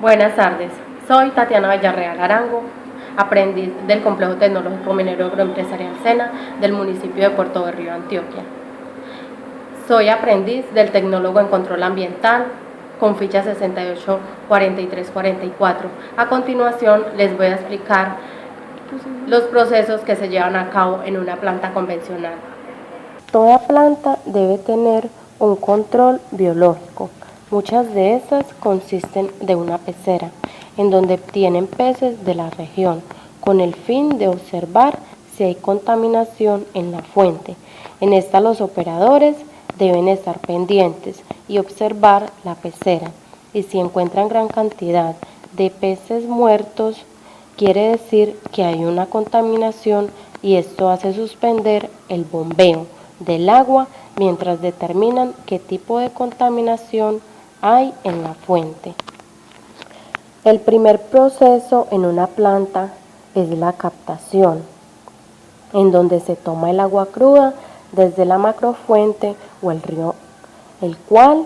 Buenas tardes, soy Tatiana Villarreal Arango, aprendiz del Complejo Tecnológico Minero Agroempresarial SENA del municipio de Puerto Berrío, Antioquia. Soy aprendiz del Tecnólogo en Control Ambiental con ficha 684344. A continuación les voy a explicar los procesos que se llevan a cabo en una planta convencional. Toda planta debe tener un control biológico. Muchas de estas consisten de una pecera, en donde tienen peces de la región, con el fin de observar si hay contaminación en la fuente. En esta los operadores deben estar pendientes y observar la pecera. Y si encuentran gran cantidad de peces muertos, quiere decir que hay una contaminación y esto hace suspender el bombeo del agua mientras determinan qué tipo de contaminación hay en la fuente. El primer proceso en una planta es la captación, en donde se toma el agua cruda desde la macrofuente o el río, el cual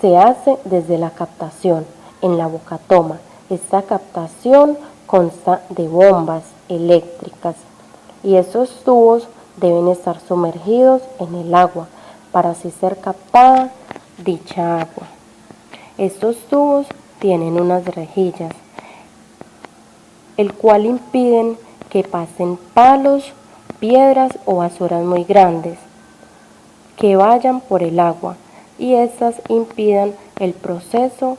se hace desde la captación en la bocatoma. Esta captación consta de bombas eléctricas y esos tubos deben estar sumergidos en el agua para así ser captada dicha agua. Estos tubos tienen unas rejillas, el cual impiden que pasen palos, piedras o basuras muy grandes que vayan por el agua y estas impidan el proceso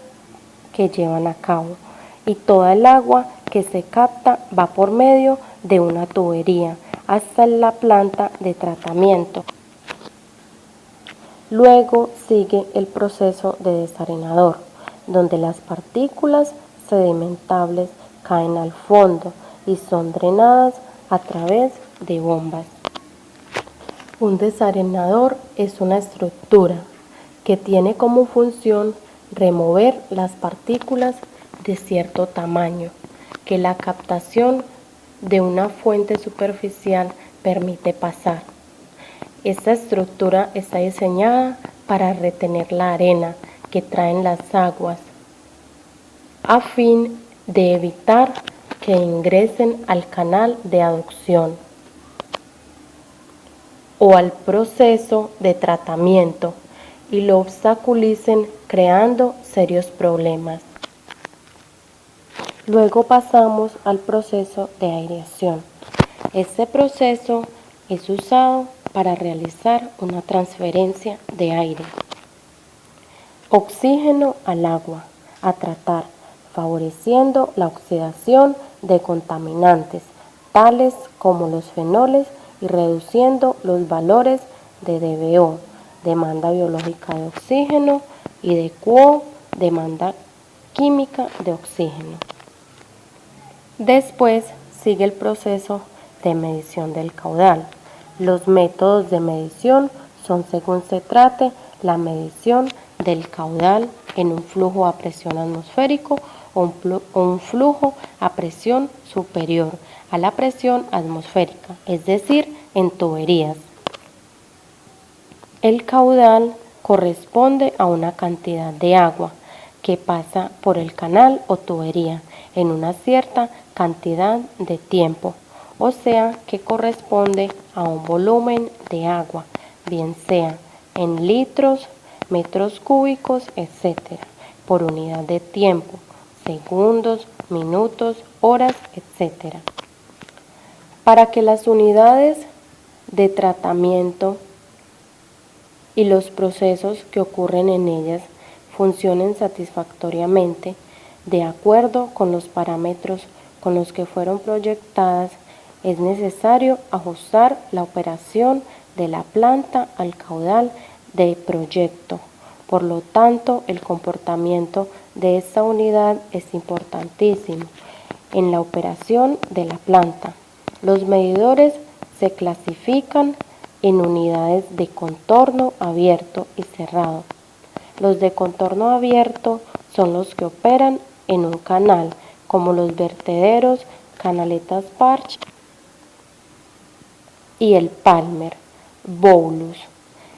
que llevan a cabo. Y toda el agua que se capta va por medio de una tubería hasta la planta de tratamiento. Luego sigue el proceso de desarenador, donde las partículas sedimentables caen al fondo y son drenadas a través de bombas. Un desarenador es una estructura que tiene como función remover las partículas de cierto tamaño que la captación de una fuente superficial permite pasar. Esta estructura está diseñada para retener la arena que traen las aguas a fin de evitar que ingresen al canal de aducción o al proceso de tratamiento y lo obstaculicen, creando serios problemas. Luego pasamos al proceso de aireación. Este proceso es usado para realizar una transferencia de aire, oxígeno al agua a tratar, favoreciendo la oxidación de contaminantes, tales como los fenoles, y reduciendo los valores de DBO, demanda biológica de oxígeno, y de QO, demanda química de oxígeno. Después sigue el proceso de medición del caudal. Los métodos de medición son, según se trate, la medición del caudal en un flujo a presión atmosférico o un flujo a presión superior a la presión atmosférica, es decir, en tuberías. El caudal corresponde a una cantidad de agua que pasa por el canal o tubería en una cierta cantidad de tiempo, o sea que corresponde a un volumen de agua, bien sea en litros, metros cúbicos, etc., por unidad de tiempo, segundos, minutos, horas, etc. Para que las unidades de tratamiento y los procesos que ocurren en ellas funcionen satisfactoriamente, de acuerdo con los parámetros con los que fueron proyectadas, es necesario ajustar la operación de la planta al caudal de proyecto. Por lo tanto, el comportamiento de esta unidad es importantísimo en la operación de la planta. Los medidores se clasifican en unidades de contorno abierto y cerrado. Los de contorno abierto son los que operan en un canal, como los vertederos, canaletas Parch y el Palmer, Bowlus.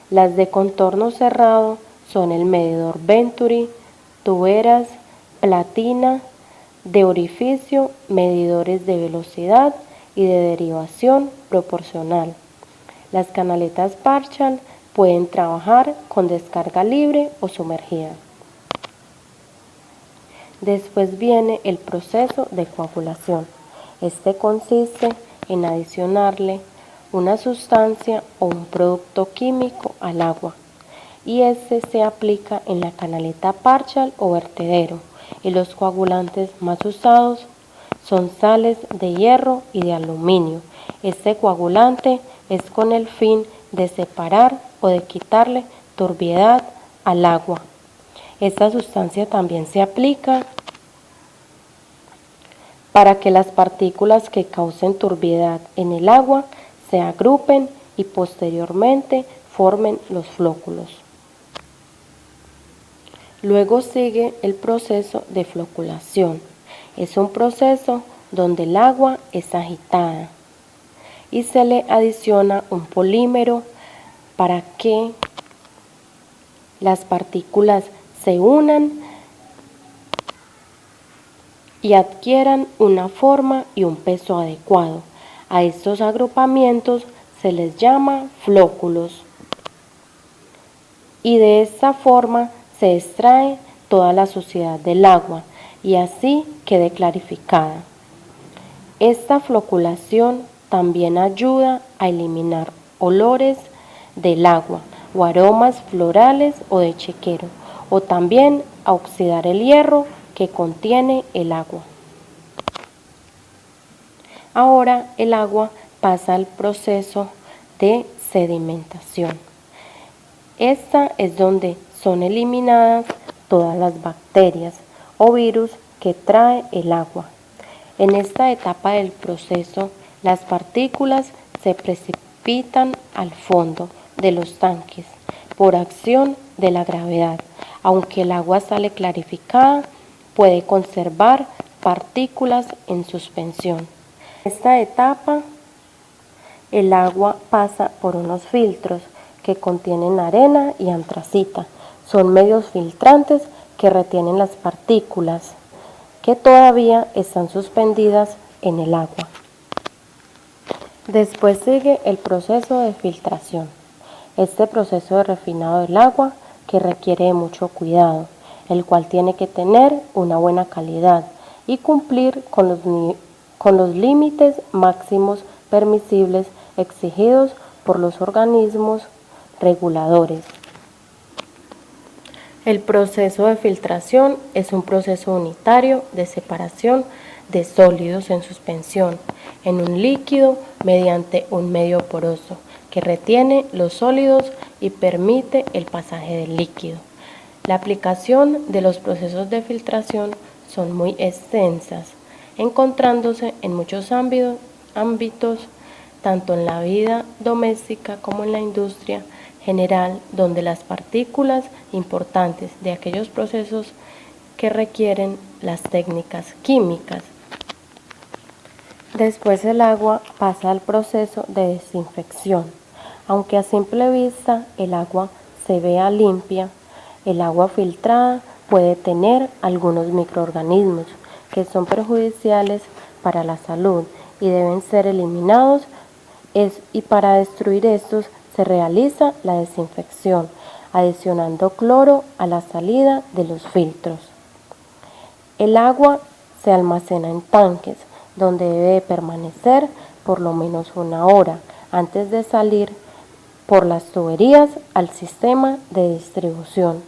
Las de contorno cerrado son el medidor Venturi, tuberas, platina, de orificio, medidores de velocidad y de derivación proporcional. Las canaletas Barchal pueden trabajar con descarga libre o sumergida. Después viene el proceso de coagulación. Este consiste en adicionarle una sustancia o un producto químico al agua, y este se aplica en la canaleta Barchal o vertedero, y los coagulantes más usados son sales de hierro y de aluminio. Este coagulante es con el fin de separar o de quitarle turbiedad al agua. Esta sustancia también se aplica para que las partículas que causen turbiedad en el agua se agrupen y posteriormente formen los flóculos. Luego sigue el proceso de floculación. Es un proceso donde el agua es agitada y se le adiciona un polímero para que las partículas se unan y adquieran una forma y un peso adecuado. A estos agrupamientos se les llama flóculos, y de esta forma se extrae toda la suciedad del agua y así quede clarificada. Esta floculación también ayuda a eliminar olores del agua o aromas florales o de chequero, o también a oxidar el hierro que contiene el agua. Ahora el agua pasa al proceso de sedimentación. Esta es donde son eliminadas todas las bacterias o virus que trae el agua. En esta etapa del proceso, las partículas se precipitan al fondo de los tanques por acción de la gravedad. Aunque el agua sale clarificada, puede conservar partículas en suspensión. En esta etapa, el agua pasa por unos filtros que contienen arena y antracita. Son medios filtrantes que retienen las partículas que todavía están suspendidas en el agua. Después sigue el proceso de filtración. Este proceso de refinado del agua que requiere de mucho cuidado, el cual tiene que tener una buena calidad y cumplir con los límites máximos permisibles exigidos por los organismos reguladores. El proceso de filtración es un proceso unitario de separación de sólidos en suspensión en un líquido mediante un medio poroso que retiene los sólidos y permite el pasaje del líquido. La aplicación de los procesos de filtración son muy extensas, encontrándose en muchos ámbitos, tanto en la vida doméstica como en la industria general, donde las partículas importantes de aquellos procesos que requieren las técnicas químicas. Después el agua pasa al proceso de desinfección. Aunque a simple vista el agua se vea limpia, el agua filtrada puede tener algunos microorganismos que son perjudiciales para la salud y deben ser eliminados, y para destruir estos se realiza la desinfección, adicionando cloro a la salida de los filtros. El agua se almacena en tanques, donde debe permanecer por lo menos 1 hora antes de salir por las tuberías al sistema de distribución.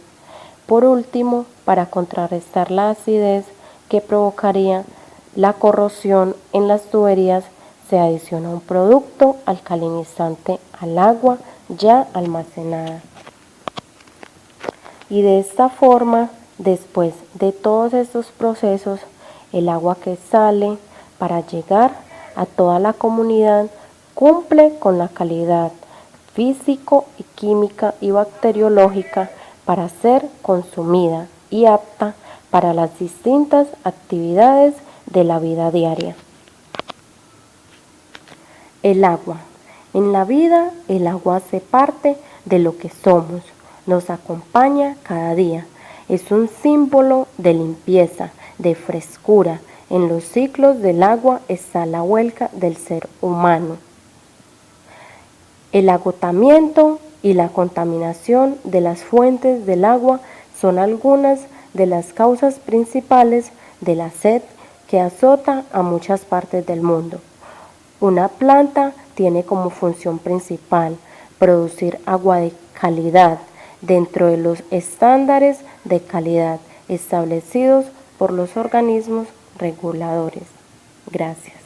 Por último, para contrarrestar la acidez que provocaría la corrosión en las tuberías, se adiciona un producto alcalinizante al agua ya almacenada. Y de esta forma, después de todos estos procesos, el agua que sale para llegar a toda la comunidad cumple con la calidad físico y química y bacteriológica para ser consumida y apta para las distintas actividades de la vida diaria. El agua. En la vida, el agua hace parte de lo que somos, nos acompaña cada día. Es un símbolo de limpieza, de frescura. En los ciclos del agua está la vuelta del ser humano. El agotamiento y la contaminación de las fuentes del agua son algunas de las causas principales de la sed que azota a muchas partes del mundo. Una planta tiene como función principal producir agua de calidad dentro de los estándares de calidad establecidos por los organismos reguladores. Gracias.